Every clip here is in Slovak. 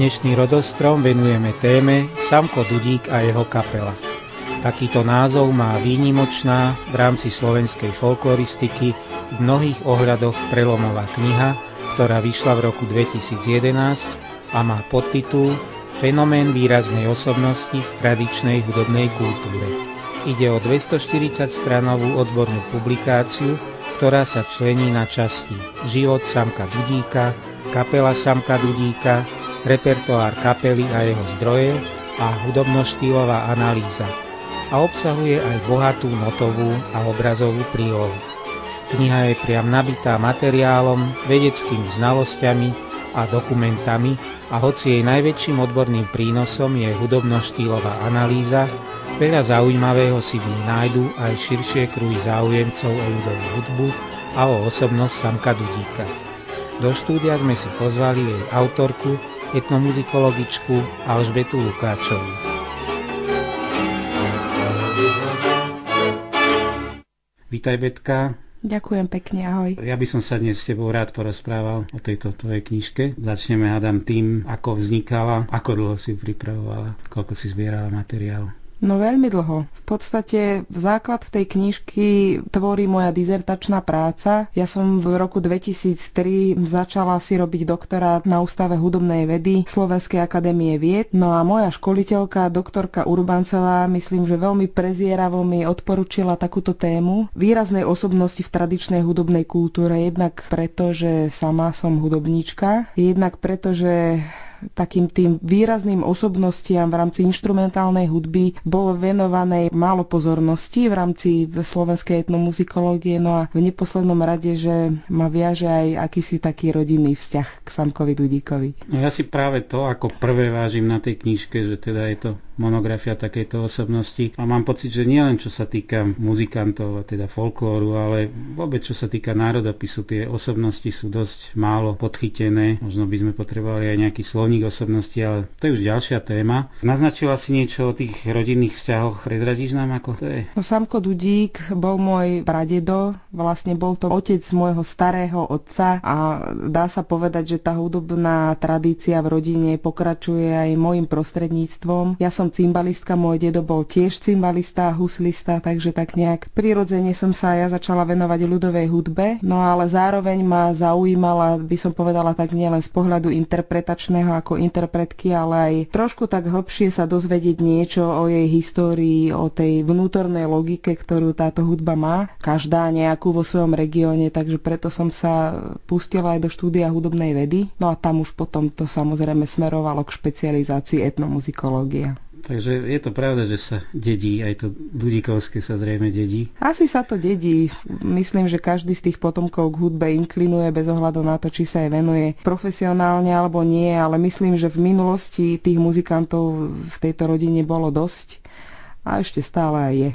Dnešný rodostrom venujeme téme Samko Dudík a jeho kapela. Takýto názov má výnimočná v rámci slovenskej folkloristiky v mnohých ohľadoch prelomová kniha, ktorá vyšla v roku 2011 a má podtitul Fenomén výraznej osobnosti v tradičnej hudobnej kultúre. Ide o 240-stranovú odbornú publikáciu, ktorá sa člení na časti Život Samka Dudíka, Kapela Samka Dudíka, Repertoár kapely a jeho zdroje a hudobno-štýlová analýza. A obsahuje aj bohatú notovú a obrazovú prílohu. Kniha je priam nabitá materiálom, vedeckými znalosťami a dokumentami a hoci jej najväčším odborným prínosom je hudobno-štýlová analýza, veľa zaujímavého si v nej nájdu aj širšie kruhy záujemcov o ľudovú hudbu a o osobnosť Samka Dudíka. Do štúdia sme si pozvali jej autorku, etnomuzikologičku Alžbetu Lukáčovú. Vítaj, Betka. Ďakujem pekne, ahoj. Ja by som sa dnes s tebou rád porozprával o tejto tvojej knižke. Začneme, hádam, tým, ako vznikala, ako dlho si ju pripravovala, koľko si zbierala materiálu. No veľmi dlho. V podstate základ tej knižky tvorí moja dizertačná práca. Ja som v roku 2003 začala si robiť doktorát na Ústave hudobnej vedy Slovenskej akadémie vied. No a moja školiteľka, doktorka Urbancová, myslím, že veľmi prezieravo mi odporučila takúto tému výraznej osobnosti v tradičnej hudobnej kultúre. Jednak preto, že sama som hudobníčka, jednak preto, že takým tým výrazným osobnostiam v rámci inštrumentálnej hudby bolo venované málo pozornosti v rámci slovenskej etnomuzikológie, no a v neposlednom rade, že ma viaže aj akýsi taký rodinný vzťah k Samkovi Dudíkovi. No ja si práve to ako prvé vážim na tej knižke, že teda je to monografia takejto osobnosti a mám pocit, že nielen čo sa týka muzikantov a teda folklóru, ale vôbec čo sa týka národopisu, tie osobnosti sú dosť málo podchytené. Možno by sme potrebovali aj nejaký slovník osobnosti, ale to je už ďalšia téma. Naznačila si niečo o tých rodinných vzťahoch, prezradíš nám, ako to je? No, Samko Dudík bol môj pradedo, vlastne bol to otec môjho starého otca a dá sa povedať, že tá hudobná tradícia v rodine pokračuje aj môjim prostredníctvom. Ja som cimbalistka, môj dedo bol tiež cimbalista a huslista, takže tak nejak prirodzene som sa ja začala venovať ľudovej hudbe, no ale zároveň ma zaujímala, by som povedala tak nielen z pohľadu interpretačného ako interpretky, ale aj trošku tak hlbšie sa dozvedieť niečo o jej histórii, o tej vnútornej logike, ktorú táto hudba má, každá nejakú vo svojom regióne, takže preto som sa pustila aj do štúdia hudobnej vedy, no a tam už potom to samozrejme smerovalo k špecializácii etnomuzikológia. Takže je to pravda, že sa dedí, aj to Dudíkovské sa zrejme dedí? Asi sa to dedí. Myslím, že každý z tých potomkov k hudbe inklinuje bez ohľadu na to, či sa jej venuje profesionálne alebo nie, ale myslím, že v minulosti tých muzikantov v tejto rodine bolo dosť a ešte stále aj je.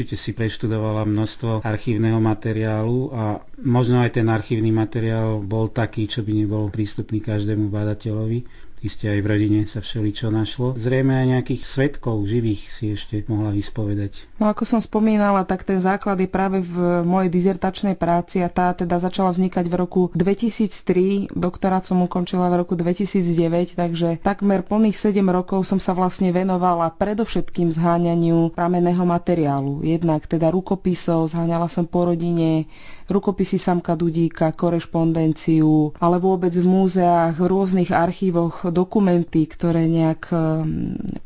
určite si preštudovala množstvo archívneho materiálu a možno aj ten archívny materiál bol taký, čo by nebol prístupný každému badateľovi. Isté aj v rodine sa všeličo našlo. Zrejme aj nejakých svedkov živých si ešte mohla vyspovedať. No ako som spomínala, tak ten základ je práve v mojej dizertačnej práci a tá teda začala vznikať v roku 2003. Doktorát som ukončila v roku 2009, takže takmer plných 7 rokov som sa vlastne venovala predovšetkým zháňaniu pramenného materiálu. Jednak teda rukopisov, zháňala som po rodine, rukopisy Samka Dudíka, korešpondenciu, ale vôbec v múzeách, v rôznych archívoch dokumenty, ktoré nejak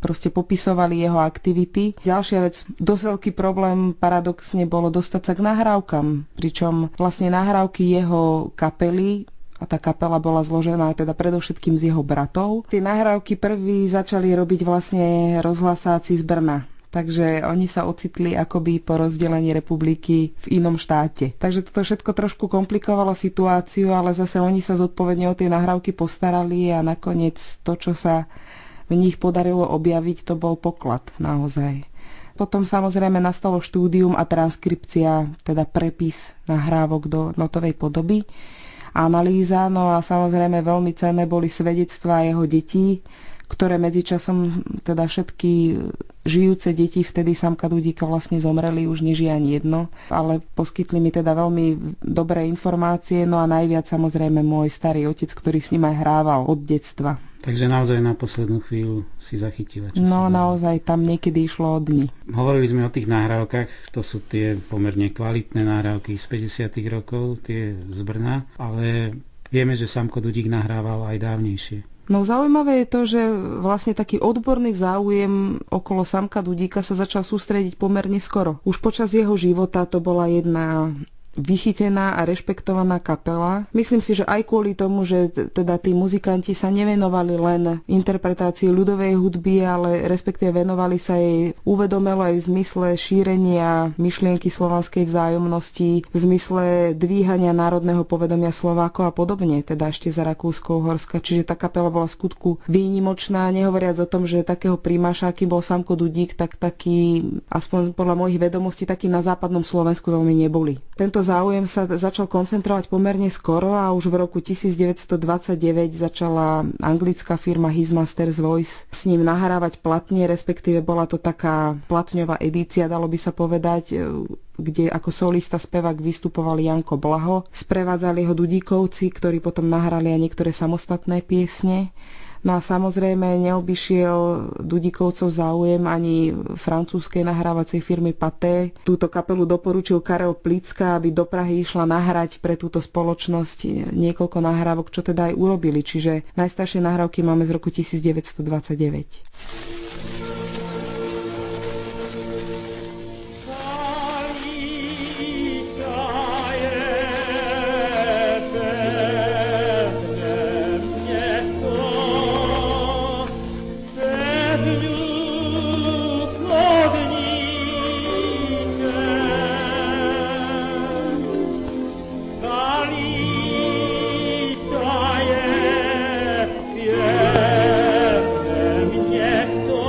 proste popisovali jeho aktivity. Ďalšia vec, dosť veľký problém paradoxne bolo dostať sa k nahrávkam, pričom vlastne nahrávky jeho kapely, a tá kapela bola zložená teda predovšetkým z jeho bratov. Tie nahrávky prvý začali robiť vlastne rozhlasáci z Brna. Takže oni sa ocitli akoby po rozdelení republiky v inom štáte. Takže toto všetko trošku komplikovalo situáciu, ale zase oni sa zodpovedne o tie nahrávky postarali a nakoniec to, čo sa v nich podarilo objaviť, to bol poklad naozaj. Potom samozrejme nastalo štúdium a transkripcia, teda prepis nahrávok do notovej podoby, analýza, no a samozrejme veľmi cenné boli svedectvá jeho detí, ktoré medzičasom teda všetky žijúce deti vtedy Samka Dudíka vlastne zomreli, už nežije ani jedno, ale poskytli mi teda veľmi dobré informácie, no a najviac samozrejme môj starý otec, ktorý s ním aj hrával od detstva. Takže naozaj na poslednú chvíľu si zachytila. No naozaj tam niekedy išlo o dni. Hovorili sme o tých nahrávkach, to sú tie pomerne kvalitné nahrávky z 50. rokov, tie z Brna, ale vieme, že Samko Dudík nahrával aj dávnejšie. No zaujímavé je to, že vlastne taký odborný záujem okolo Samka Dudíka sa začal sústrediť pomerne skoro. Už počas jeho života to bola jedna vychytená a rešpektovaná kapela. Myslím si, že aj kvôli tomu, že teda tí muzikanti sa nevenovali len interpretácii ľudovej hudby, ale respektíve venovali sa jej uvedomelo aj v zmysle šírenia myšlienky slovanskej vzájomnosti, v zmysle dvíhania národného povedomia Slovákov a podobne, teda ešte za Rakúsko-Uhorska. Čiže tá kapela bola v skutku výnimočná, nehovoriac o tom, že takého primáša, akým bol Samko Dudík, tak taký, aspoň podľa mojich vedomostí, taký na západnom Slovensku veľmi neboli. Tento záujem sa začal koncentrovať pomerne skoro a už v roku 1929 začala anglická firma His Master's Voice s ním nahrávať platne, respektíve bola to taká platňová edícia, dalo by sa povedať, kde ako solista spevák vystupoval Janko Blaho. Sprevádzali ho Dudíkovci, ktorí potom nahrali aj niektoré samostatné piesne. No a samozrejme neobyšiel Dudíkovcov záujem ani francúzskej nahrávacej firmy Pathé. Túto kapelu doporučil Karel Plicka, aby do Prahy išla nahrať pre túto spoločnosť niekoľko nahrávok, čo teda aj urobili. Čiže najstaršie nahrávky máme z roku 1929. Piękne mnie to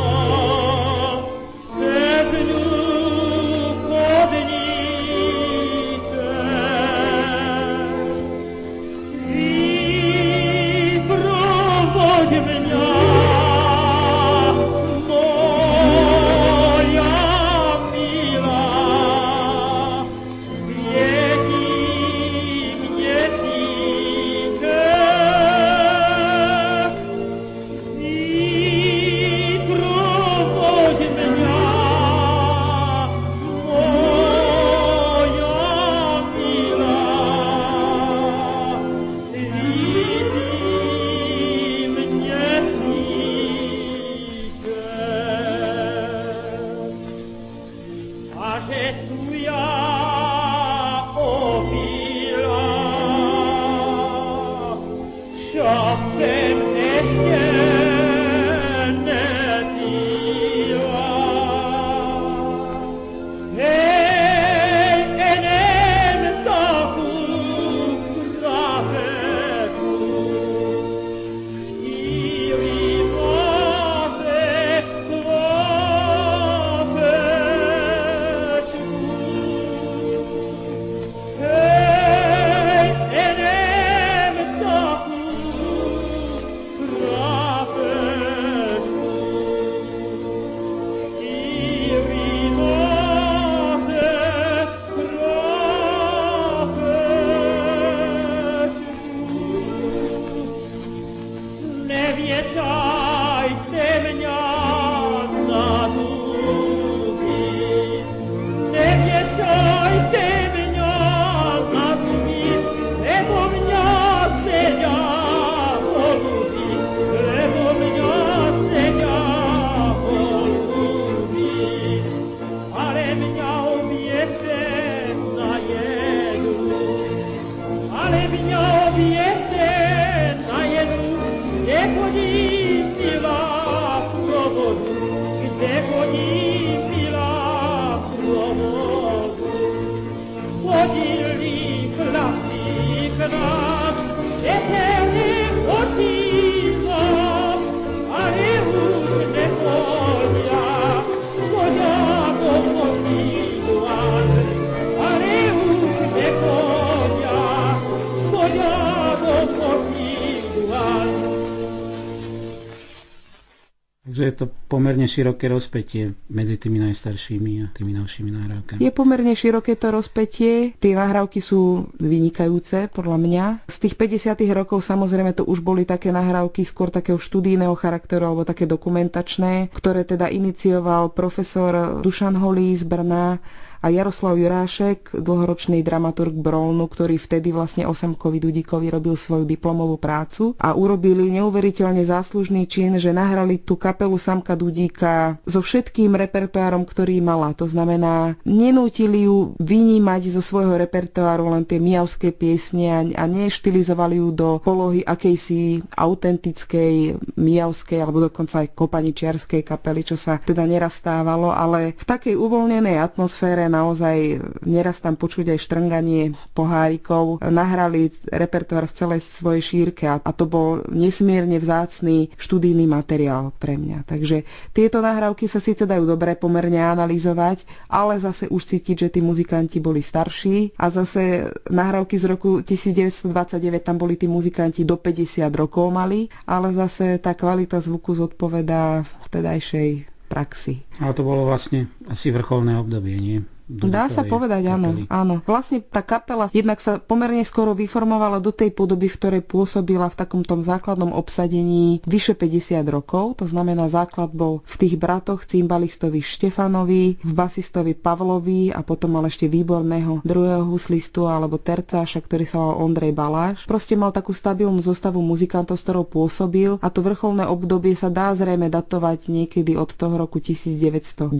Takže je to pomerne široké rozpätie medzi tými najstaršími a tými novšími nahrávkami. Je pomerne široké to rozpätie. Tie nahrávky sú vynikajúce, podľa mňa. Z tých 50. rokov samozrejme to už boli také nahrávky skôr takého študijného charakteru alebo také dokumentačné, ktoré teda inicioval profesor Dušan Holý z Brna a Jaroslav Jurášek, dlhoročný dramaturg Brolnu, ktorý vtedy vlastne Osamkovi Dudíkovi robil svoju diplomovú prácu a urobili neuveriteľne záslužný čin, že nahrali tú kapelu Samka Dudíka so všetkým repertoárom, ktorý mala. To znamená, nenútili ju vynímať zo svojho repertoáru len tie mijavské piesne a neštilizovali ju do polohy akejsi autentickej mijavskej alebo dokonca aj kopaničiarskej kapely, čo sa teda neraz stávalo, ale v takej uvoľnenej atmosfére naozaj neraz tam počuť aj štrnganie pohárikov. Nahrali repertoár v celej svojej šírke a to bol nesmierne vzácny študijný materiál pre mňa. Takže tieto nahrávky sa síce dajú dobre pomerne analyzovať, ale zase už cítiť, že tí muzikanti boli starší a zase nahrávky z roku 1929 tam boli tí muzikanti do 50 rokov mali, ale zase tá kvalita zvuku zodpovedá vtedajšej praxi. Ale to bolo vlastne asi vrcholné obdobie, nie? Dá sa povedať, áno. Vlastne tá kapela jednak sa pomerne skoro vyformovala do tej podoby, v ktorej pôsobila v takom tom základnom obsadení vyše 50 rokov. To znamená, základ bol v tých bratoch cimbalistovi Štefanovi, v basistovi Pavlovi a potom mal ešte výborného druhého huslistu alebo tercáša, ktorý sa volal Ondrej Baláš. Proste mal takú stabilnú zostavu muzikantov, s ktorou pôsobil a to vrcholné obdobie sa dá zrejme datovať niekedy od toho roku 1910.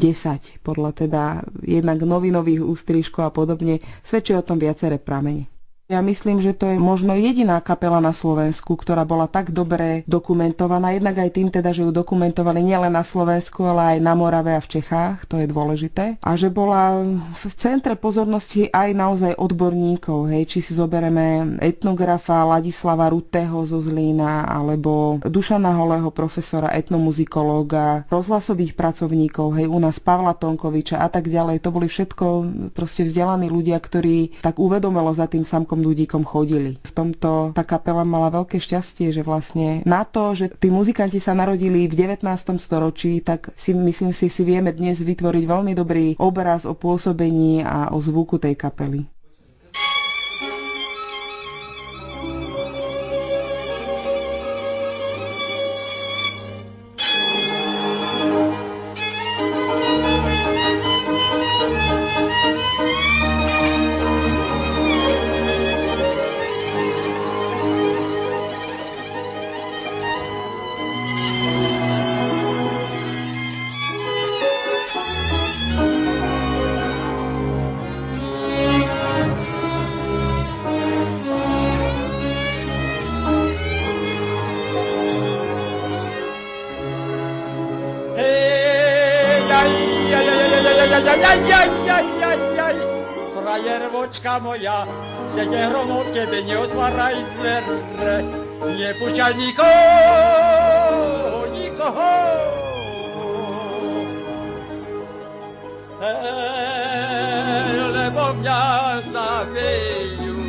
Podľa teda jednak novinových ústrižkov a podobne, svedčí o tom viaceré pramene. Ja myslím, že to je možno jediná kapela na Slovensku, ktorá bola tak dobre dokumentovaná, jednak aj tým teda, že ju dokumentovali nielen na Slovensku, ale aj na Morave a v Čechách, to je dôležité. A že bola v centre pozornosti aj naozaj odborníkov, či si zobereme etnografa Ladislava Rutého zo Zlína, alebo Dušana Holého, profesora etnomuzikológa, rozhlasových pracovníkov, u nás Pavla Tonkoviča a tak ďalej. To boli všetko proste vzdelaní ľudia, ktorí tak uvedomelo za tým Samkom Dudíkom chodili. V tomto tá kapela mala veľké šťastie, že vlastne na to, že tí muzikanti sa narodili v 19. storočí, tak si myslím si vieme dnes vytvoriť veľmi dobrý obraz o pôsobení a o zvuku tej kapely. Frajervočka moja, sedie hromo tebe, neotváraj dvere, nepúšťaj nikoho. Lebo mňa zabijú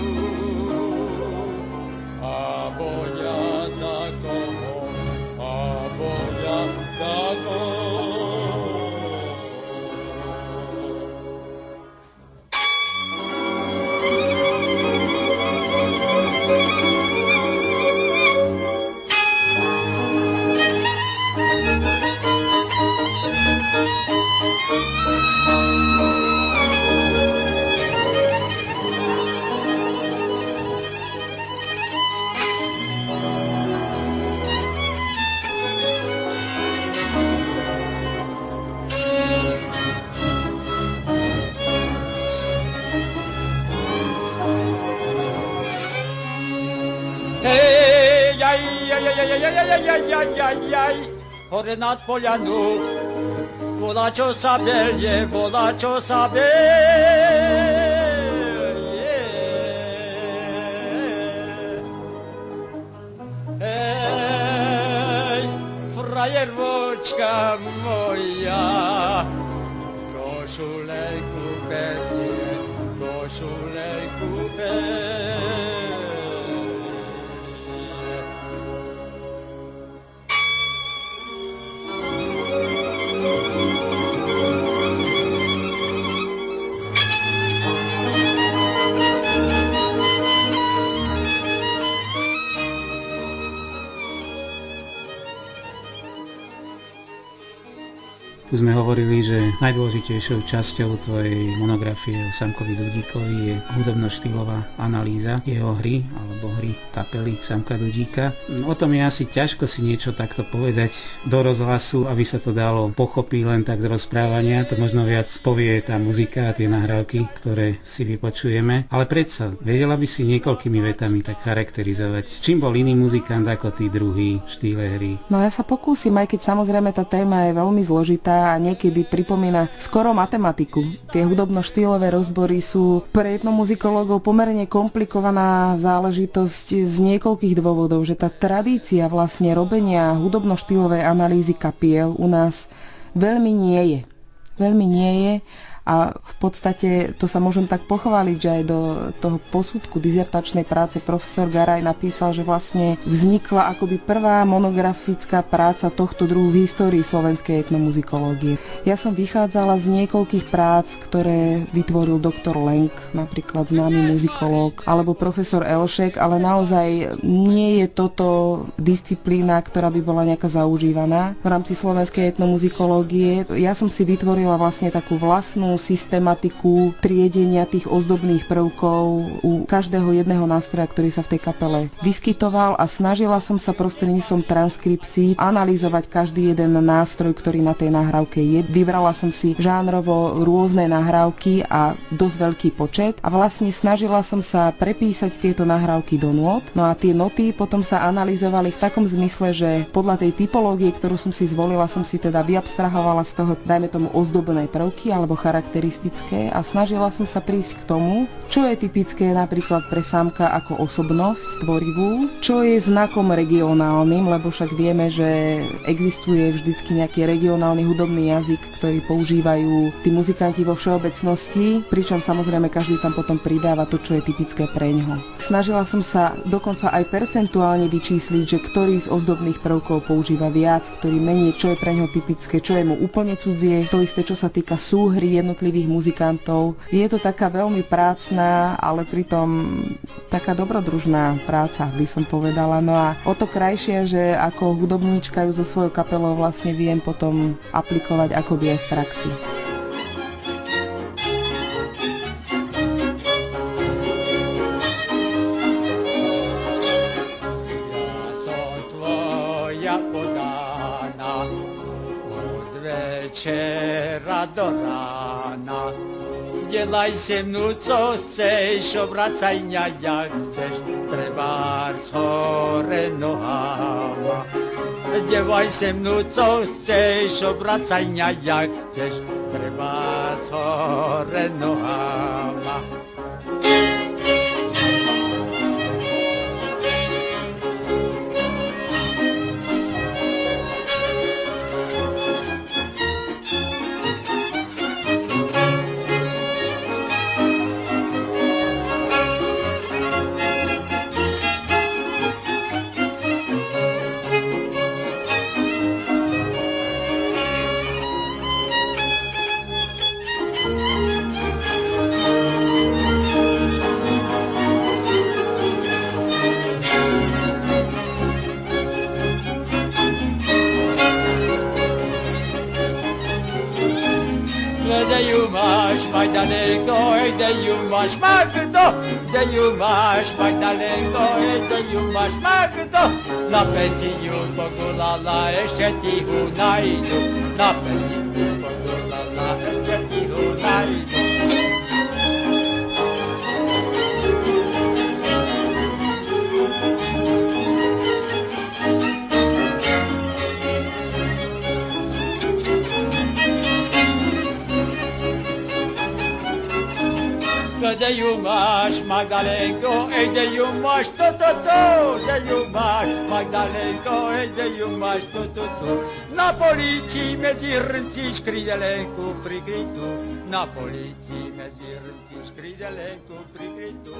a boja na koho, a boja na koho. Hore nad poľanu, volá čo sa belie, volá čo sa belie. jervočka moja. Košulej kuperie, košulej kuperie. Tu sme hovorili, že najdôležitejšou časťou tvojej monografie o Samkovi Dudíkovi je hudobno-štýlová analýza jeho hry alebo hry kapely Samka Dudíka. O tom je asi ťažko si niečo takto povedať do rozhlasu, aby sa to dalo pochopiť len tak z rozprávania. To možno viac povie tá muzika a tie nahrávky, ktoré si vypočujeme. Ale predsa, vedela by si niekoľkými vetami tak charakterizovať, čím bol iný muzikant ako tí druhý v štýle hry? No ja sa pokúsim, aj keď samozrejme tá téma je veľmi zložitá a niekedy pripomína skoro matematiku. Tie hudobno-štýlové rozbory sú pre etnomuzikológov pomerne komplikovaná záležitosť z niekoľkých dôvodov, že tá tradícia vlastne robenia hudobno-štýlovej analýzy kapiel u nás veľmi nie je. Veľmi nie je. A v podstate to sa môžem tak pochváliť, že aj do toho posudku dizertačnej práce profesor Garaj napísal, že vlastne vznikla akoby prvá monografická práca tohto druhu v histórii slovenskej etnomuzikológie. Ja som vychádzala z niekoľkých prác, ktoré vytvoril doktor Lenk, napríklad známy muzikológ, alebo profesor Elšek, ale naozaj nie je toto disciplína, ktorá by bola nejaká zaužívaná v rámci slovenskej etnomuzikológie. Ja som si vytvorila vlastne takú vlastnú systematiku triedenia tých ozdobných prvkov u každého jedného nástroja, ktorý sa v tej kapele vyskytoval, a snažila som sa prostredníctvom transkripcií analyzovať každý jeden nástroj, ktorý na tej nahrávke je. Vybrala som si žánrovo rôzne nahrávky a dosť veľký počet a vlastne snažila som sa prepísať tieto nahrávky do nôt. No a tie noty potom sa analyzovali v takom zmysle, že podľa tej typológie, ktorú som si zvolila, som si teda vyabstrahovala z toho, dajme tomu, ozdobné prvky alebo charakteristické a snažila som sa prísť k tomu, čo je typické napríklad pre Samka ako osobnosť tvorivú, čo je znakom regionálnym, lebo však vieme, že existuje vždycky nejaký regionálny hudobný jazyk, ktorý používajú tí muzikanti vo všeobecnosti, pričom samozrejme každý tam potom pridáva to, čo je typické pre ňoho. Snažila som sa dokonca aj percentuálne vyčísliť, že ktorý z ozdobných prvkov používa viac, ktorý menej, čo je pre ňoho typické, čo je mu úplne cudzie, to isté, čo sa týka súhry jednotlivých muzikantov. Je to taká veľmi prácna, ale pritom taká dobrodružná práca, by som povedala. No a o to krajšie, že ako hudobníčka ju so svojou kapelou vlastne viem potom aplikovať akoby aj v praxi. Ja som tvoja podána od večera do rána. Dělaj se mnou, co chceš, obracaj mě, jak chceš, trebárs hore nohama. Dělaj se mnou, co chceš, obracaj mě, jak chceš, trebárs hore nohama. Kde ju máš, Magdaleno, kde ju máš, Magdo, kde ju máš, Magdaleno, kde ju máš, Magdo. Na penziu pogulala, ešte ti ho najdu, na penziu pogulala, ešte ti ho najdu. Kde ju máš, Magdalenko, kde ju máš, to, kde ju máš, Magdalenko, kde ju máš, to. Na polícii medzi hrnci škridelenku prikrytú, na polícii medzi hrnci škridelenku prikrytú.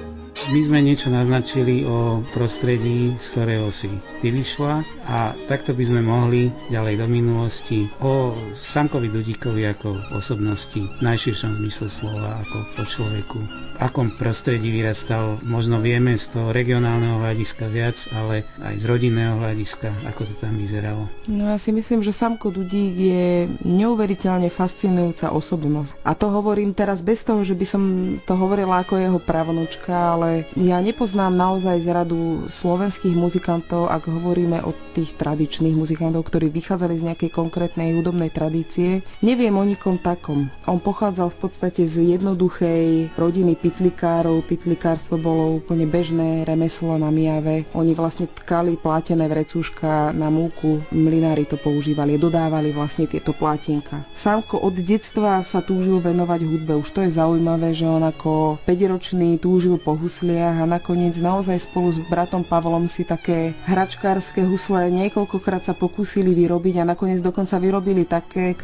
My sme niečo naznačili o prostredí, z ktorého si ty vyšla a takto by sme mohli ďalej do minulosti o Samkovi Dudíkovi ako osobnosti v najširšom zmysle slova, ako o človeku. V akom prostredí vyrastal, možno vieme z toho regionálneho hľadiska viac, ale aj z rodinného hľadiska, ako to tam vyzeralo. No ja si myslím, že Samko Dudík je neuveriteľne fascinujúca osobnosť. A to hovorím teraz bez toho, že by som to hovorila ako jeho pravnúčka, ale ja nepoznám naozaj z radu slovenských muzikantov, ak hovoríme o tých tradičných muzikantov, ktorí vychádzali z nejakej konkrétnej hudobnej tradície. Neviem o nikom takom. On pochádzal v podstate z jednoduchej rodiny pytlikárov. Pytlikárstvo bolo úplne bežné remeslo na Mijave. Oni vlastne tkali plátené vrecúška na múku. Mlynári to používali, dodávali vlastne tieto plátinka. Samko od detstva sa túžil venovať hudbe. Už to je zaujímavé, že on ako 5-ročný túžil po husliach a nakoniec naozaj spolu s bratom Pavlom si také hračkárske husle niekoľkokrát sa pokúsili vyrobiť a nakoniec dokonca vyrobili také,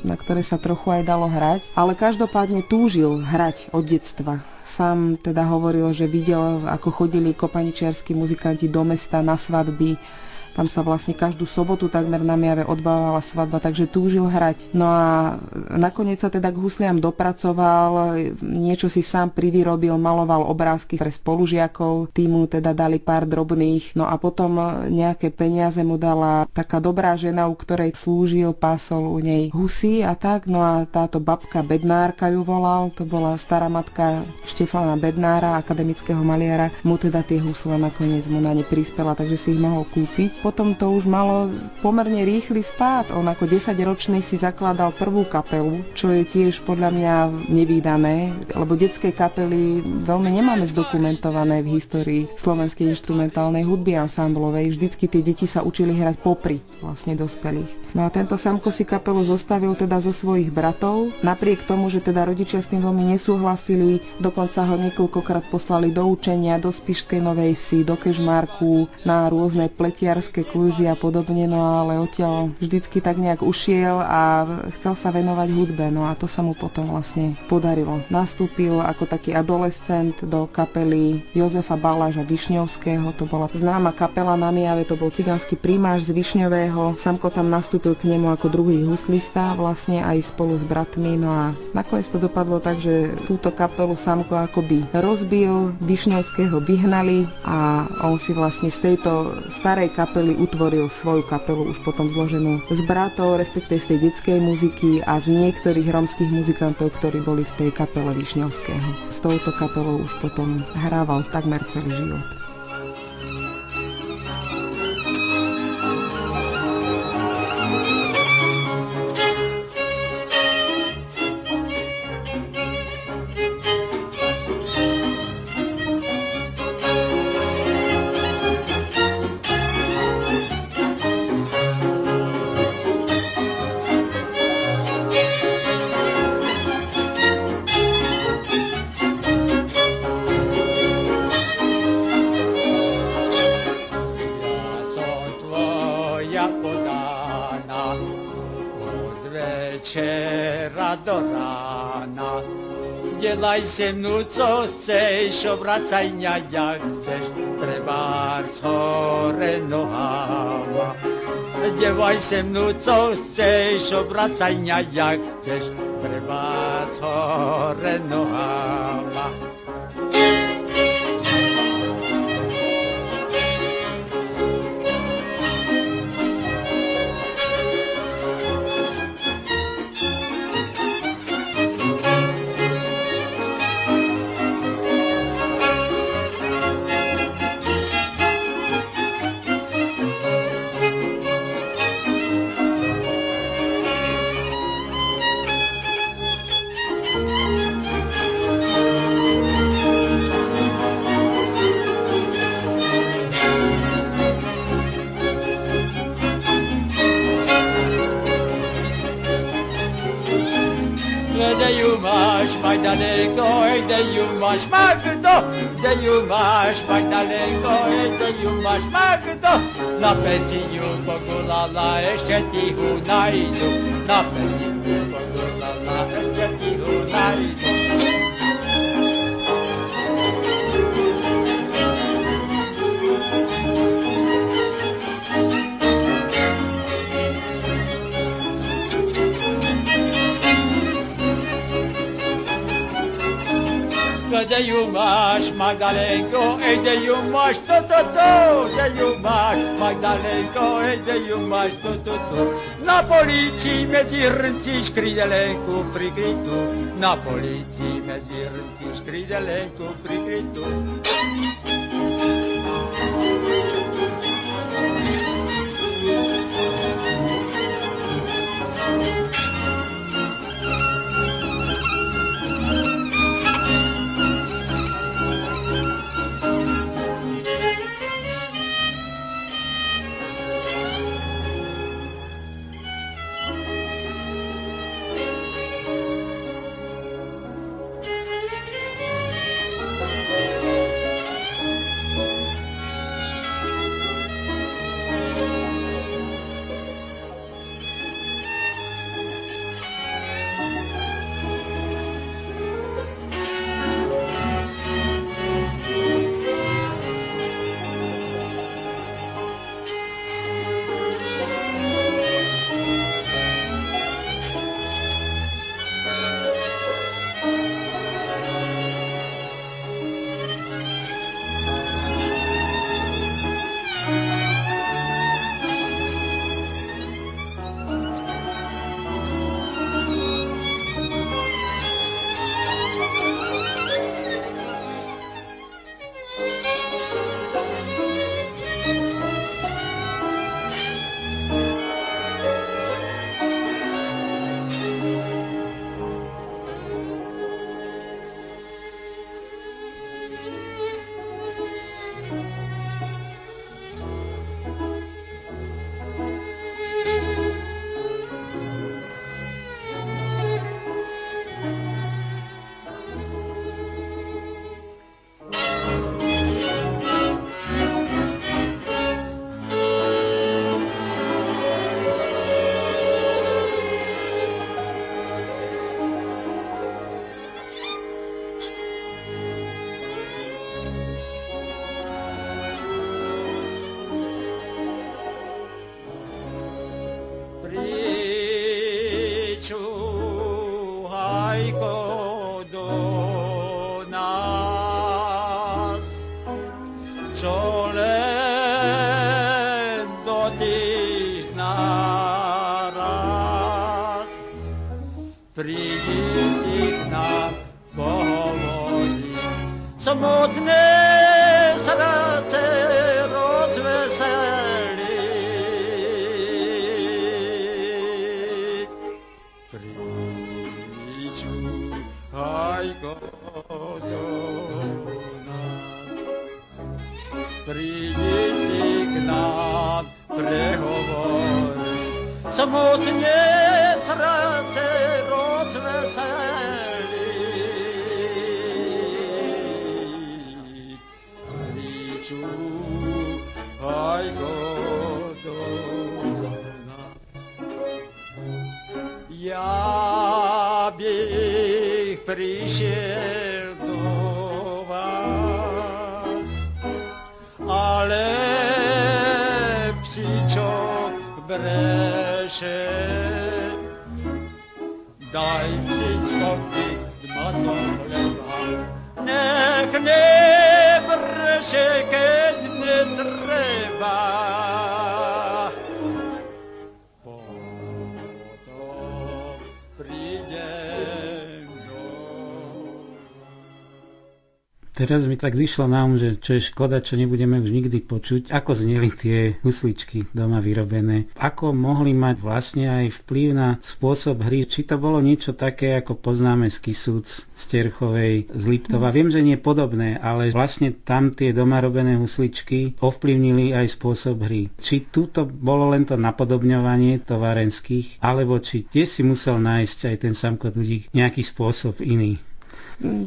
na ktoré sa trochu aj dalo hrať. Ale každopádne túžil hrať od detstva. Sám teda hovoril, že videl, ako chodili kopaničiarski muzikanti do mesta na svadby. Tam sa vlastne každú sobotu takmer na Mijave odbávala svadba, takže túžil hrať. No a nakoniec sa teda k husliam dopracoval, niečo si sám privyrobil, maloval obrázky pre spolužiakov, týmu teda dali pár drobných. No a potom nejaké peniaze mu dala taká dobrá žena, u ktorej slúžil, pásol u nej husy a tak. No a táto babka Bednárka ju volal, to bola stará matka Štefana Bednára, akademického maliara, mu teda tie husle nakoniec mu na ne prispela, takže si ich mohol kúpiť. Potom to už malo pomerne rýchly spád. On ako 10-ročný si zakladal prvú kapelu, čo je tiež podľa mňa nevídané, lebo detské kapely veľmi nemáme zdokumentované v histórii slovenskej inštrumentálnej hudby ansamblovej. Vždycky tie deti sa učili hrať popri vlastne dospelých. No a tento Samko si kapelu zostavil teda zo svojich bratov. Napriek tomu, že teda rodičia s tým veľmi nesúhlasili, dokonca ho niekoľkokrát poslali do učenia, do Spišskej Novej Vsi, do Kežmarku, na rôzne pletiarské kurzy a podobne, no ale odtiaľ vždycky tak nejak ušiel a chcel sa venovať hudbe, no a to sa mu potom vlastne podarilo. Nastúpil ako taký adolescent do kapely Jozefa Baláža Višňovského, to bola známa kapela na Mijave, to bol cigánsky primáš z Višňového. Samko tam nastúpil k nemu ako druhý huslista, vlastne aj spolu s bratmi, no a nakoniec to dopadlo tak, že túto kapelu Samko akoby rozbil, Višňovského vyhnali a on si vlastne z tejto starej kapely utvoril svoju kapelu už potom zloženú z bratov, respektíve z tej detskej muziky a z niektorých rómskych muzikantov, ktorí boli v tej kapele Višňovského. S touto kapelou už potom hrával takmer celý život. Do rána. Dělaj se mnou, co chceš, obracaj mě, jak chceš, trebárs hore nohama. Dělaj se mnou, co chceš, obracaj mě, jak chceš, trebárs hore nohama. máš mať daleko, kde ju máš Magdo, kde ju máš mať daleko, kde ju máš Magdo. Na penziu pogulala, ešte ti ho najdu, na penziu pogulala, ešte ti ho najdu. Kde ju máš, Magdalenko, kde ju máš, to, kde ju máš, Magdalenko, kde ju máš, to. Na polícii medzi hrnci škridelenku prikrytú, na polícii medzi hrnci škridelenku prikrytú. Prídi si k nám pohovoriť, samotné srdce rozveseliť. Pričúhajko do nás, prídi si k nám prehovoriť, samotné srdce rozveseliť. Pričúhajko do nás. Ja bych prišiel do vás, ale psíčok breše. Daj psíčkovi z masom chleba, nech nebreše, keď netreba. Potom prídem do... Teraz mi tak zišlo na že čo je škoda, čo nebudeme už nikdy počuť, ako zneli tie husličky doma vyrobené, ako mohli mať vlastne aj vplyv na spôsob hry, či to bolo niečo také, ako poznáme z Kisúc, z Terchovej, z Liptova. Viem, že nie je podobné, ale vlastne tam tie doma robené husličky ovplyvnili aj spôsob hry. Či tuto bolo len to napodobňovanie továrenských, alebo či tiež si musel nájsť aj ten Samko Dudík nejaký spôsob iný.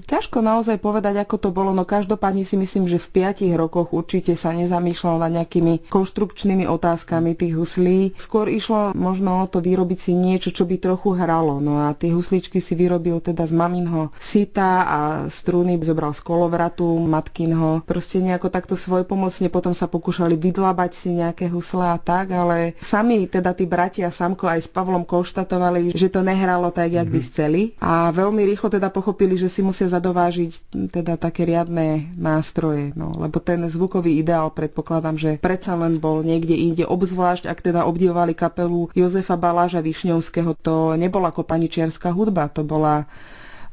Ťažko naozaj povedať, ako to bolo, no každopádne si myslím, že v 5 rokoch určite sa nezamýšľal nad nejakými konštrukčnými otázkami tých huslí. Skôr išlo možno o to vyrobiť si niečo, čo by trochu hralo. No a tie husličky si vyrobil teda z maminho sita a struny zobral z kolovratu matkinho. Proste nejako takto svojpomocne potom sa pokúšali vydlabať si nejaké husle a tak, ale sami teda tí bratia Samko aj s Pavlom konštatovali, že to nehralo tak, jak by chceli. A veľmi rýchlo teda pochopili, že si musia zadovážiť teda také riadne nástroje, no, lebo ten zvukový ideál predpokladám, že predsa len bol niekde inde, obzvlášť ak teda obdivovali kapelu Jozefa Baláža Višňovského, to nebola kopaničiarska hudba, to bola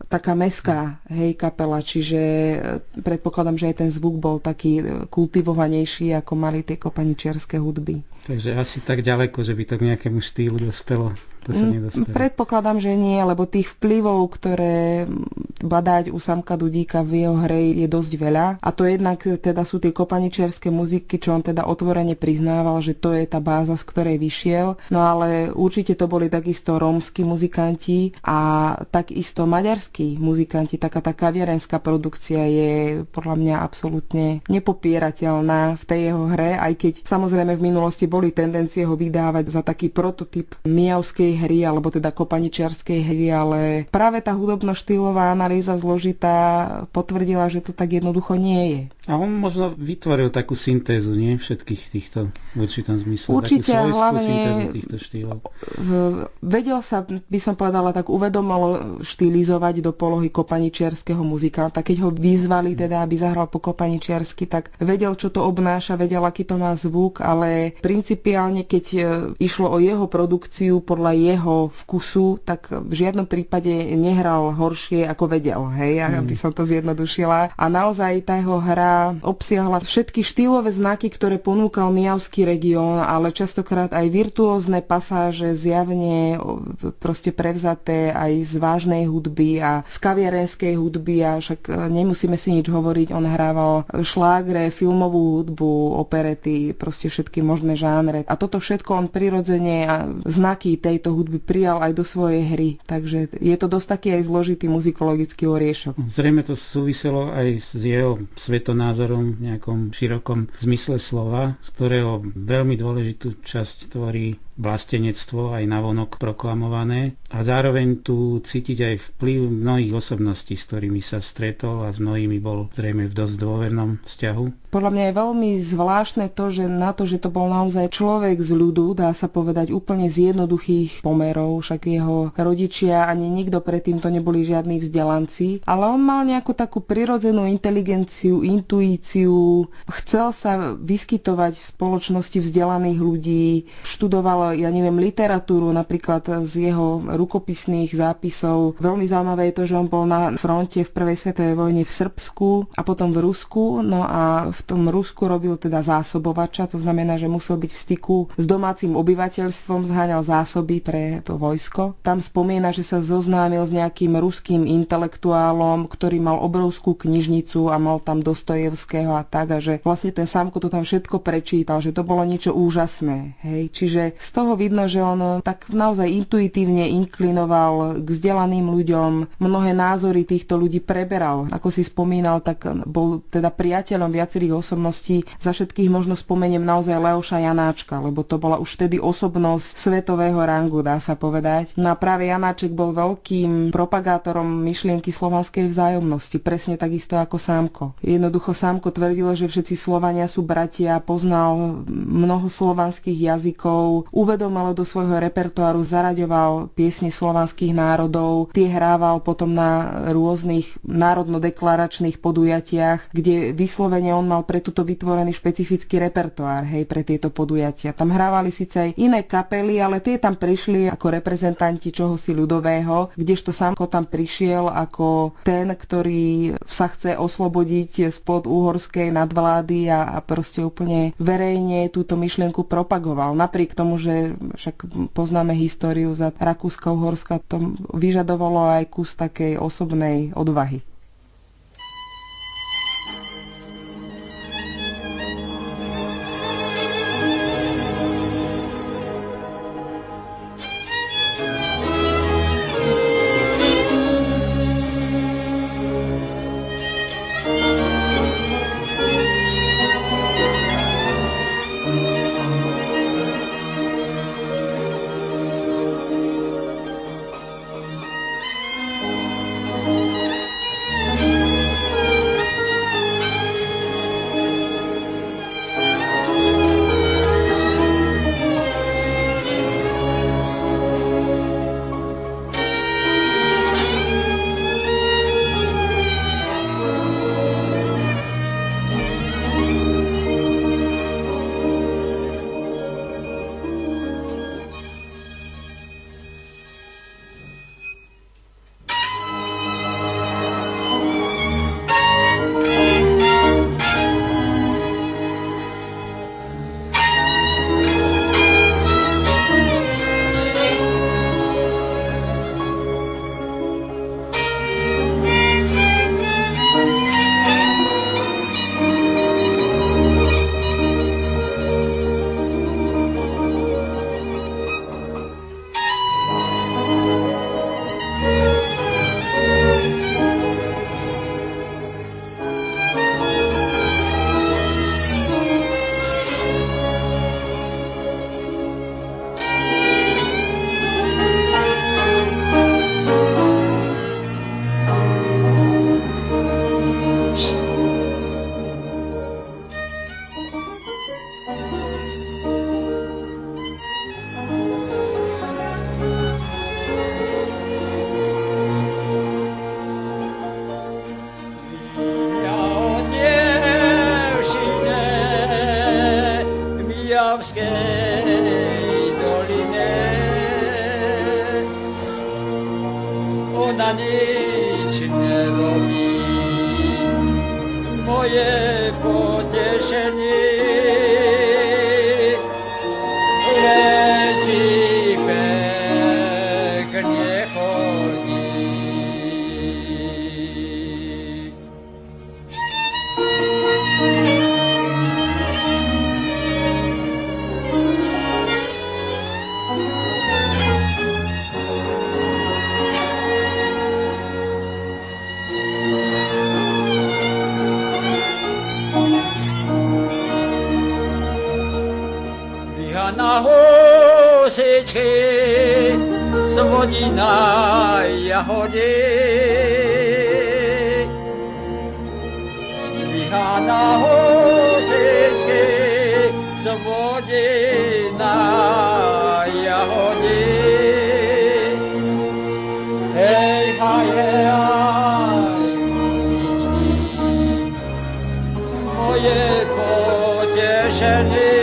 taká mestská, kapela, čiže predpokladám, že aj ten zvuk bol taký kultivovanejší, ako mali tie kopaničiarske hudby. Takže asi tak ďaleko, že by to k nejakému štýlu dospelo. To sa nedostalo. Predpokladám, že nie, lebo tých vplyvov, ktoré badať u Samka Dudíka v jeho hre je dosť veľa. A to jednak teda sú tie kopaničiarske muziky, čo on teda otvorene priznával, že to je tá báza, z ktorej vyšiel. No ale určite to boli takisto rómski muzikanti a takisto maďarskí muzikanti. Taká tá kaviarenská produkcia je podľa mňa absolútne nepopierateľná v tej jeho hre, aj keď samozrejme v minulosti boli tendencie ho vydávať za taký prototyp mijavskej hry, alebo teda kopaničiarskej hry, ale práve tá hudobno-štýlová analýza zložitá potvrdila, že to tak jednoducho nie je. A on možno vytvoril takú syntézu, nie? Všetkých týchto v určitom zmysle. Určite, takú hlavne syntézu týchto štýlov. Vedel sa, by som povedala, tak uvedomilo štilizovať do polohy kopaničiarskeho muzikanta. Keď ho vyzvali teda, aby zahral po kopaničiarsky, tak vedel, čo to obnáša, vedel, aký to má zvuk, ale principiálne, keď išlo o jeho produkciu podľa jeho vkusu, tak v žiadnom prípade nehral horšie, ako vedel, aby som to zjednodušila. A naozaj tá jeho hra obsiahla všetky štýlové znaky, ktoré ponúkal mijavský región, ale častokrát aj virtuózne pasáže zjavne proste prevzaté aj z vážnej hudby a z kaviarenskej hudby, a však nemusíme si nič hovoriť, on hrával šlágre, filmovú hudbu, operety, proste všetky možné žánre. A toto všetko on prirodzene a znaky tejto hudby prijal aj do svojej hry. Takže je to dosť taký aj zložitý muzikologický oriešok. Zrejme to súviselo aj s jeho svetonázorom v nejakom širokom zmysle slova, z ktorého veľmi dôležitú časť tvorí vlastenectvo, aj navonok proklamované. A zároveň tu cítiť aj vplyv mnohých osobností, s ktorými sa stretol, a s mnohými bol zrejme v dosť dôvernom vzťahu. Podľa mňa je veľmi zvláštne to, že na to, že to bol naozaj človek z ľudu, dá sa povedať úplne z jednoduchých pomerov, však jeho rodičia ani nikto predtým to neboli žiadni vzdelanci, ale on mal nejakú takú prirodzenú inteligenciu, intuíciu, chcel sa vyskytovať v spoločnosti vzdelaných ľudí, študoval, literatúru, napríklad z jeho rukopisných zápisov. Veľmi zaujímavé je to, že on bol na fronte v prvej svetovej vojne v Srbsku a potom v Rusku, no a v tom Rusku robil teda zásobovača, to znamená, že musel byť v styku s domácim obyvateľstvom, zháňal zásoby pre to vojsko. Tam spomína, že sa zoznámil s nejakým ruským intelektuálom, ktorý mal obrovskú knižnicu a mal tam Dostojevského a tak, a že vlastne ten Samko to tam všetko prečítal, že to bolo niečo úžasné. Čiže z toho vidno, že on tak naozaj intuitívne inklinoval k vzdelaným ľuďom, mnohé názory týchto ľudí preberal. Ako si spomínal, tak bol teda priateľom viacerých osobností. Za všetkých možno spomeniem naozaj Leoša Janáčka, lebo to bola už vtedy osobnosť svetového rangu, dá sa povedať. No a práve Janáček bol veľkým propagátorom myšlienky slovanskej vzájomnosti, presne takisto ako Sámko. Jednoducho Sámko tvrdil, že všetci Slovania sú bratia, poznal mnoho slovanských jazykov, uvedomil, do svojho repertoáru zaraďoval piesne slovanských národov, tie hrával potom na rôznych národno-deklaračných podujatiach, kde vyslovene on mal pre túto vytvorený špecifický repertoár, hej, pre tieto podujatia. Tam hrávali síce aj iné kapely, ale tie tam prišli ako reprezentanti čohosi ľudového, kdežto Samko tam prišiel ako ten, ktorý sa chce oslobodiť spod uhorskej nadvlády a proste úplne verejne túto myšlienku propagoval. Napriek tomu, že však poznáme históriu za Rakúska-Uhorska, to vyžadovalo aj kus takej osobnej odvahy. Ona nič nerobí, moje potešenie. Lesí pekne chodí. Na hosečke zvodí na jahode. Liha na hosečke zvodí na jahode. Hej, hej, hej, hosečky, moje potešenie.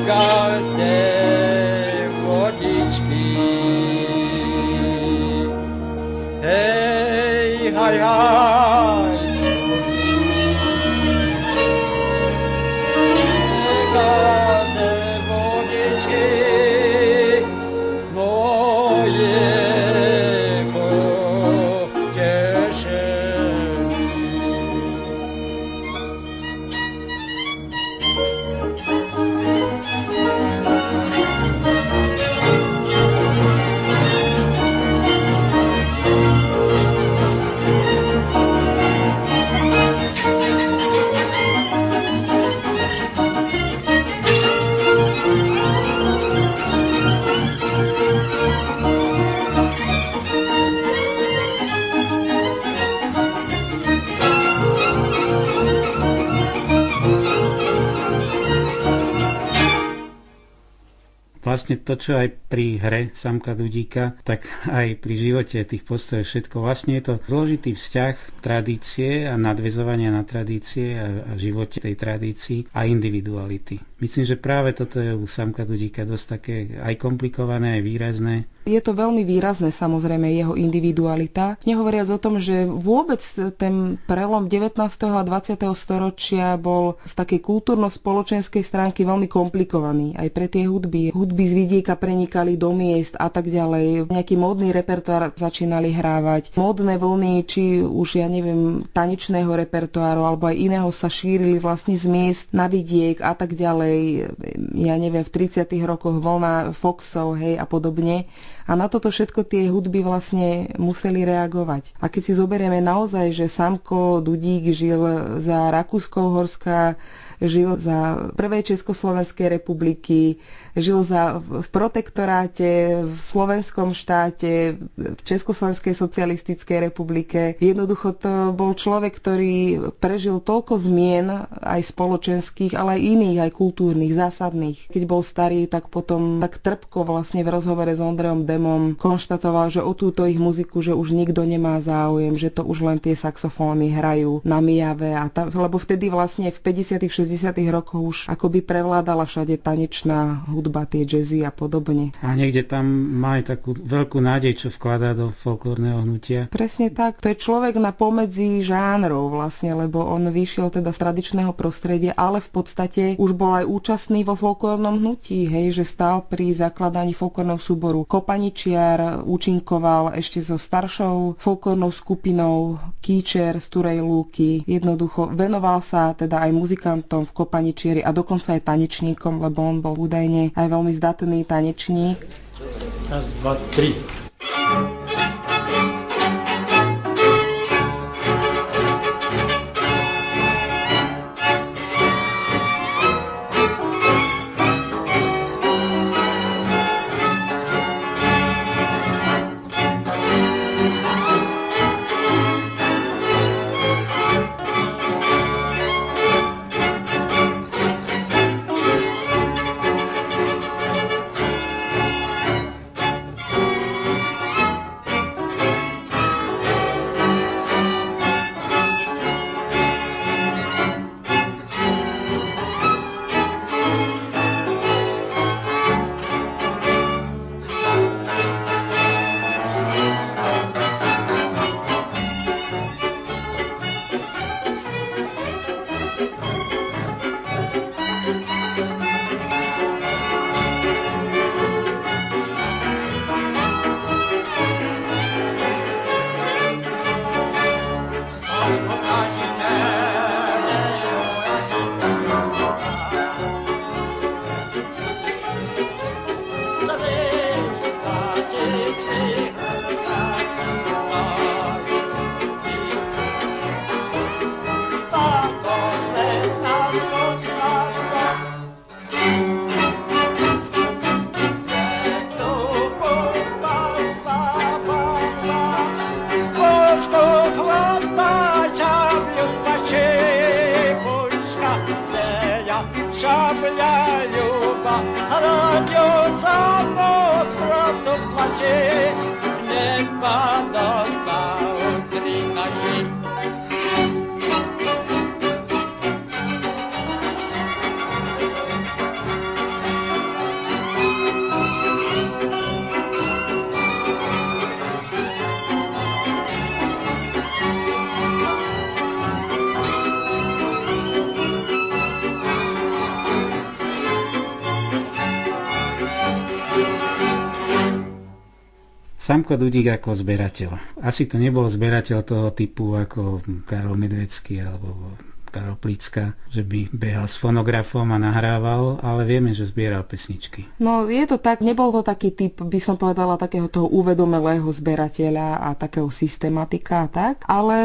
Každé vodičky. Hej, haj, haj, každé vodičky moje potešenie. vlastne to, čo aj pri hre Samka Dudíka, tak aj pri živote tých postav všetko. Vlastne je to zložitý vzťah tradície a nadväzovania na tradície a živote tej tradícii a individuality. Myslím, že práve toto je u Samka Dudíka dosť také aj komplikované, aj výrazné. Je to veľmi výrazné, samozrejme, jeho individualita. Nehovoriac o tom, že vôbec ten prelom 19. a 20. storočia bol z takej kultúrno-spoločenskej stránky veľmi komplikovaný. Aj pre tie hudby. Hudby z vidieka prenikali do miest a tak ďalej. Nejaký módny repertoár začínali hrávať. Módne vlny, či už, ja neviem, tanečného repertoáru alebo aj iného sa šírili vlastne z miest na vidiek a tak ďalej. Ja neviem, v 30. rokoch vlna Foxov, hej, a podobne. A na toto všetko tie hudby vlastne museli reagovať. A keď si zoberieme naozaj, že Samko Dudík žil za Rakúsko-Uhorska, žil za prvej Československej republiky, žil v protektoráte, v slovenskom štáte, v Československej socialistickej republike. Jednoducho to bol človek, ktorý prežil toľko zmien, aj spoločenských, ale aj iných, aj kultúrnych, zásadných. Keď bol starý, tak potom tak trpko vlastne v rozhovore s Ondrejom Demom konštatoval, že o túto ich muziku, že už nikto nemá záujem, že to už len tie saxofóny hrajú na Mijave, lebo vtedy vlastne v 50. 60. rokoch už akoby prevládala všade tanečná hudba, tie jazzy a podobne. A niekde tam má aj takú veľkú nádej, čo vkladá do folklórneho hnutia. Presne tak. To je človek na pomedzi žánrov vlastne, lebo on vyšiel teda z tradičného prostredia, ale v podstate už bol aj účastný vo folklórnom hnutí, hej, že stál pri zakladaní folklórneho súboru Kopaničiar, účinkoval ešte so staršou folklórnou skupinou Kýčer z Turej Lúky. Jednoducho venoval sa teda aj muzikantom v Kopaničieri a dokonca aj tanečníkom, lebo on bol údajne aj veľmi zdatný tanečník. Raz, dva, tri. Samko Dudík ako zberateľ. Asi to nebol zberateľ toho typu ako Karol Medvecký alebo Karol Plicka, že by behal s fonografom a nahrával, ale vieme, že zbieral pesničky. No je to tak, nebol to taký typ, by som povedala, takého toho uvedomelého zberateľa a takého systematika a tak, ale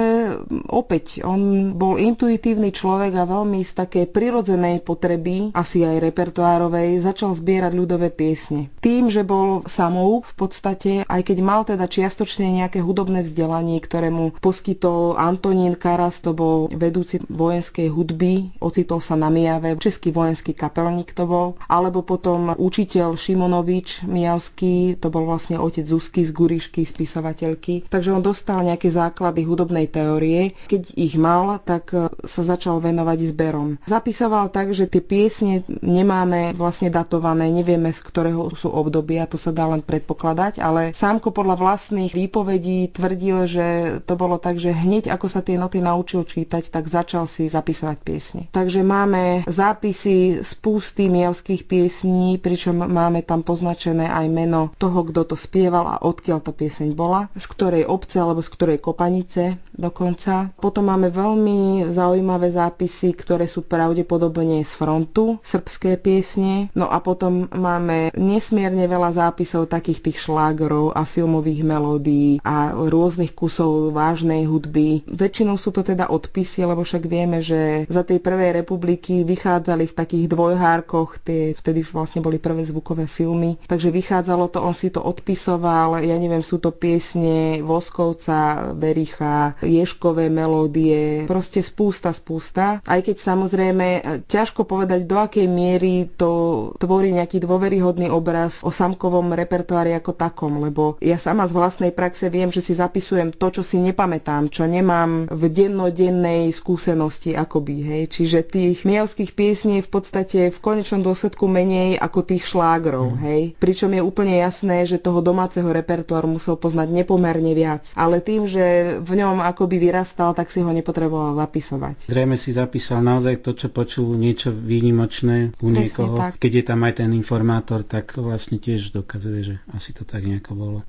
opäť, on bol intuitívny človek a veľmi z takej prirodzenej potreby, asi aj repertoárovej, začal zbierať ľudové piesne. Tým, že bol samouk v podstate, aj keď mal teda čiastočne nejaké hudobné vzdelanie, ktoré mu poskytol Antonín Karas, to bol vedúci vojenský vojenskej hudby, ocitol sa na Mijave, český vojenský kapelník to bol, alebo potom učiteľ Šimonovič Mijavský, to bol vlastne otec Zuzky z Gurišky, spisovateľky. Takže on dostal nejaké základy hudobnej teórie. Keď ich mal, tak sa začal venovať zberom. Zapisoval tak, že tie piesne nemáme vlastne datované, nevieme z ktorého sú obdobia, to sa dá len predpokladať, ale Sámko podľa vlastných výpovedí tvrdil, že to bolo tak, že hneď ako sa tie noty naučil čítať, tak začal si zapisovať piesne. Takže máme zápisy spústy mijavských piesní, pričom máme tam poznačené aj meno toho, kto to spieval a odkiaľ tá pieseň bola, z ktorej obce alebo z ktorej kopanice dokonca. Potom máme veľmi zaujímavé zápisy, ktoré sú pravdepodobne z frontu, srbské piesne. No a potom máme nesmierne veľa zápisov takých tých šlágerov a filmových melódií a rôznych kusov vážnej hudby. Väčšinou sú to teda odpisy, lebo však vieme, že za tej prvej republiky vychádzali v takých dvojhárkoch, vtedy vlastne boli prvé zvukové filmy, takže vychádzalo to, on si to odpisoval, ja neviem, sú to piesne Voskovca, Bericha, Ježkové melódie, proste spústa. Aj keď samozrejme ťažko povedať, do akej miery to tvorí nejaký dôveryhodný obraz o Sámkovom repertoári ako takom, lebo ja sama z vlastnej praxe viem, že si zapisujem to, čo si nepamätám, čo nemám v dennodennej skúsenosti akoby, hej. Čiže tých mijavských piesní je v podstate v konečnom dôsledku menej ako tých šlágrov, hej. Pričom je úplne jasné, že toho domáceho repertoáru musel poznať nepomerne viac. Ale tým, že v ňom akoby vyrastal, tak si ho nepotreboval zapisovať. Zrejme si zapísal naozaj to, čo počul, niečo výnimočné u niekoho. Tak. Keď je tam aj ten informátor, tak vlastne tiež dokazuje, že asi to tak nejako bolo.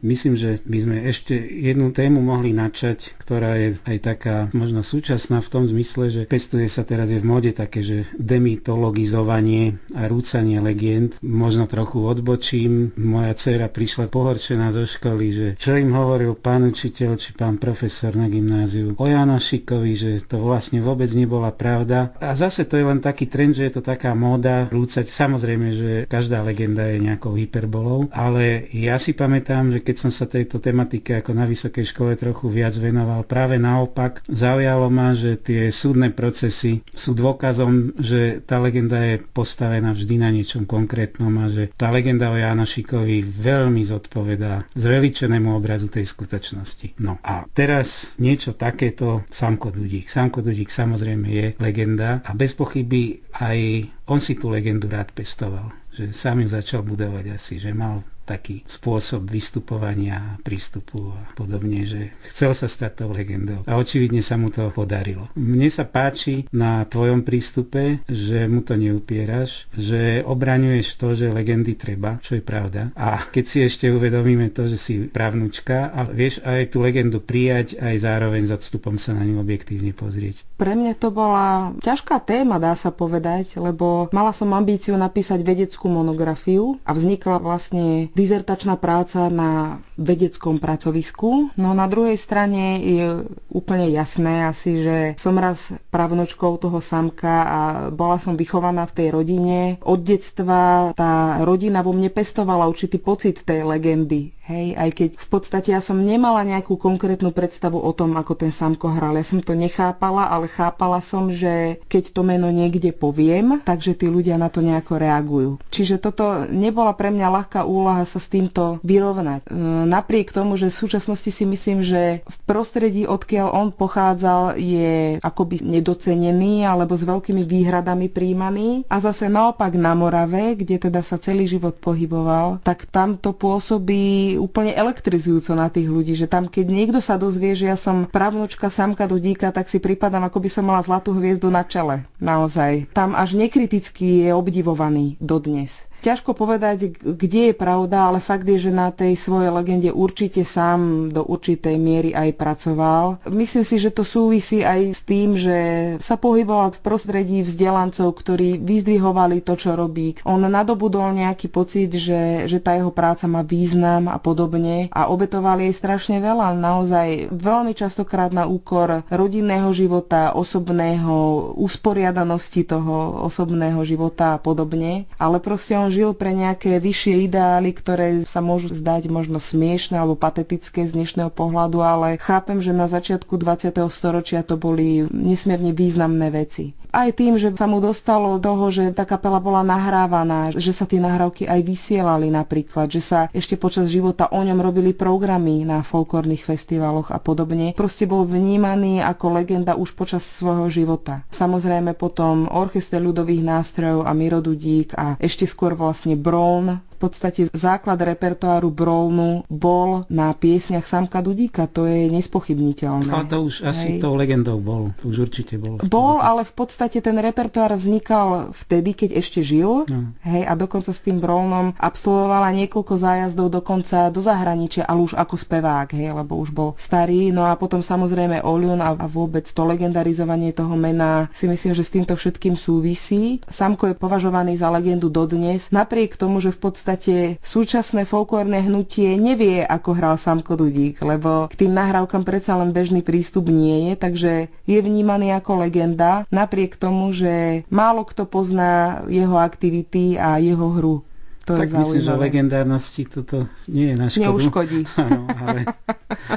Myslím, že by sme ešte jednu tému mohli načať, ktorá je aj taká možno súčasná v tom zmysle, že pestuje sa teraz je v móde také, že demitologizovanie a rúcanie legend. Možno trochu odbočím. Moja dcéra prišla pohorčená zo školy, že čo im hovoril pán učiteľ či pán profesor na gymnáziu o Janošikovi, že to vlastne vôbec nebola pravda. A zase to je len taký trend, že je to taká móda rúcať. Samozrejme, že každá legenda je nejakou hyperbolou, ale ja si pamätám, že keď som sa tejto tematike ako na vysokej škole trochu viac venoval, práve naopak zaujalo ma, že tie súdne procesy sú dôkazom, že tá legenda je postavená vždy na niečom konkrétnom a že tá legenda o Janošikovi veľmi zodpovedá zveličenému obrazu tej skutočnosti. No a teraz niečo takéto Sámko Dudík. Sámko Dudík samozrejme je legenda a bez pochyby aj on si tú legendu rád pestoval. Že sám ju začal budovať asi, že mal taký spôsob vystupovania, prístupu a podobne, že chcel sa stať tou legendou. A očividne sa mu to podarilo. Mne sa páči na tvojom prístupe, že mu to neupieraš, že obraňuješ to, že legendy treba, čo je pravda. A keď si ešte uvedomíme to, že si právnučka a vieš aj tú legendu prijať, aj zároveň s odstupom sa na ňu objektívne pozrieť. Pre mňa to bola ťažká téma, dá sa povedať, lebo mala som ambíciu napísať vedeckú monografiu a vznikla vlastne dizertačná práca na vedeckom pracovisku. No na druhej strane je úplne jasné asi, že som raz pravnočkou toho Sámka a bola som vychovaná v tej rodine. Od detstva tá rodina vo mne pestovala určitý pocit tej legendy. Hej, aj keď v podstate ja som nemala nejakú konkrétnu predstavu o tom, ako ten Samko hral. Ja som to nechápala, ale chápala som, že keď to meno niekde poviem, takže tí ľudia na to nejako reagujú. Čiže toto nebola pre mňa ľahká úloha sa s týmto vyrovnať. Napriek tomu, že v súčasnosti si myslím, že v prostredí, odkiaľ on pochádzal, je akoby nedocenený alebo s veľkými výhradami príjmaný. A zase naopak na Morave, kde teda sa celý život pohyboval, tak tam to pôsobí úplne elektrizujúco na tých ľudí, že tam keď niekto sa dozvie, že ja som pravnúčka Samka Dudíka, tak si pripadám, ako by som mala zlatú hviezdu na čele. Naozaj. Tam až nekriticky je obdivovaný dodnes. Ťažko povedať, kde je pravda, ale fakt je, že na tej svojej legende určite sám do určitej miery aj pracoval. Myslím si, že to súvisí aj s tým, že sa pohyboval v prostredí vzdelancov, ktorí vyzdvihovali to, čo robí. On nadobudol nejaký pocit, že tá jeho práca má význam a podobne a obetoval jej strašne veľa. Naozaj veľmi častokrát na úkor rodinného života, osobného, usporiadanosti toho osobného života a podobne. Ale proste on žil pre nejaké vyššie ideály, ktoré sa môžu zdať možno smiešne alebo patetické z dnešného pohľadu, ale chápem, že na začiatku 20. storočia to boli nesmierne významné veci. Aj tým, že sa mu dostalo toho, že tá kapela bola nahrávaná, že sa tie nahrávky aj vysielali napríklad, že sa ešte počas života o ňom robili programy na folklórnych festivaloch a podobne. Proste bol vnímaný ako legenda už počas svojho života. Samozrejme potom Orchester ľudových nástrojov a Miro Dudík a ešte skôr vlastne Brown. V podstate základ repertoáru Brownu bol na piesňach Samka Dudíka, to je nespochybniteľné. Ale to už asi tou legendou bol, to už určite bol. Bol, ale v podstate ten repertoár vznikal vtedy, keď ešte žil, hej, a dokonca s tým Brownom absolvovala niekoľko zájazdov dokonca do zahraničia, ale už ako spevák, hej, lebo už bol starý, no a potom samozrejme Oľun a vôbec to legendarizovanie toho mena si myslím, že s týmto všetkým súvisí. Samko je považovaný za legendu dodnes, napriek tomu, že v podstate súčasné folklórne hnutie nevie, ako hral Samko Dudík, lebo k tým nahrávkam predsa len bežný prístup nie je, takže je vnímaný ako legenda, napriek tomu, že málo kto pozná jeho aktivity a jeho hru. To tak je myslím, že legendárnosti toto nie je na škodu. Neuškodí. Áno, ale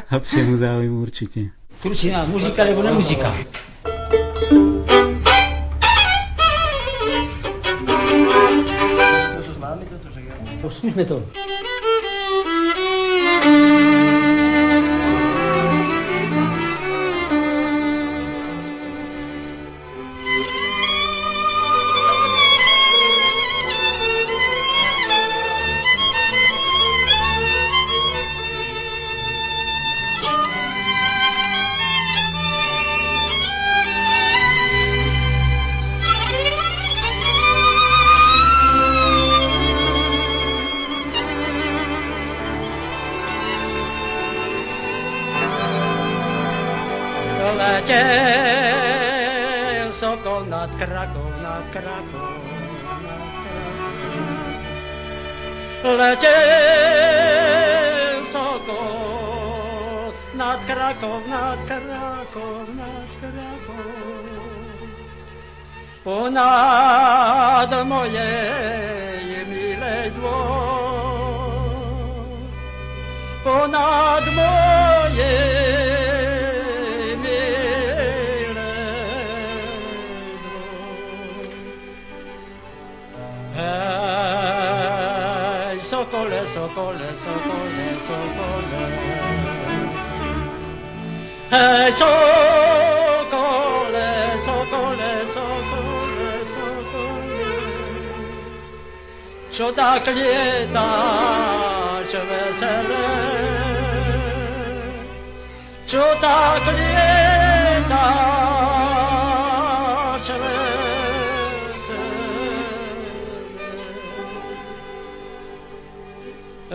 lepšiemu záujmu určite. Kručina, muzika nebo nemuzika? Skúsme to. Letěl sokol nad Krakou, nad Krakou, nad Krakou. Letěl sokol nad Krakou, nad Krakou, nad Krakou. Ponad mojej milej dvor, ponad mojej sokole, sokole, sokole, sokole. Hej, sokole, sokole, sokole, sokole. Čo tak lietáš vesele? Čo tak lietáš vesele?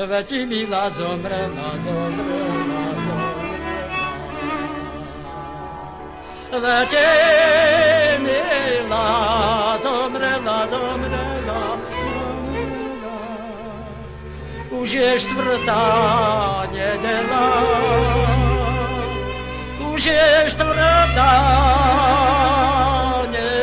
Veď milá zomrela, zomrela, zomrela. Veď milá zomrela, zomrela, zomrela. Už je štvrtá nedela, už je štvrtá nedela.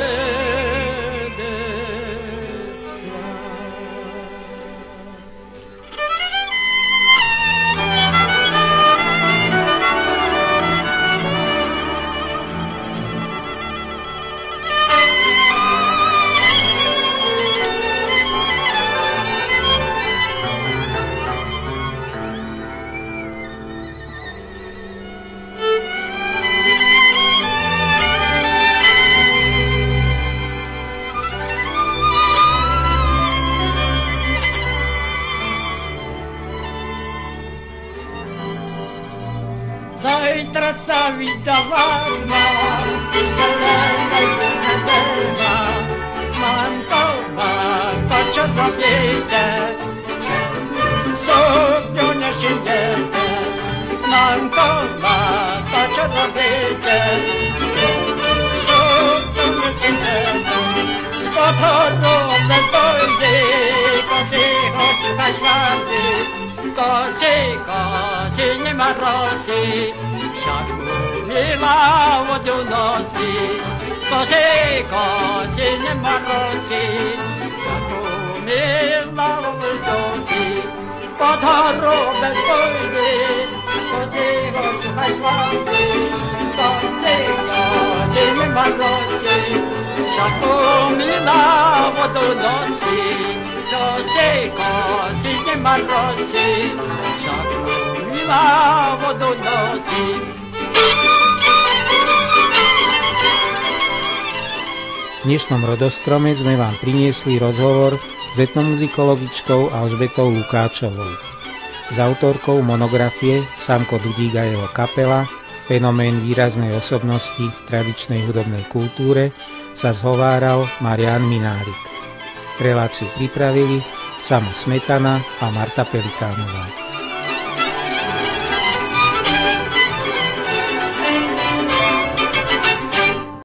vydává, mamko, čo robíte? Sukňu nešijete, mamko, čo robíte? Sukňu nešijete, potoru bez dojdy, kosi ho štuchaj švardy, kosi nemá rosy, však mu milá vodu nosí. Kosi nemá rosy, však mu milá vodu nosí. Pod horu bez dojdy, kosi ho štuchaj švardy, kosi nemá rosy, však mu milá vodu nosí. Kosi nemá rosy, však mu milá vodu nosí. V dnešnom Rodostrome sme vám priniesli rozhovor s etnomuzikologičkou Alžbetou Lukáčovou. S autorkou monografie Samko Dudík a jeho kapela, fenomén výraznej osobnosti v tradičnej hudobnej kultúre, sa zhováral Marián Minárik. Reláciu pripravili Samo Smetana a Marta Pelikánová.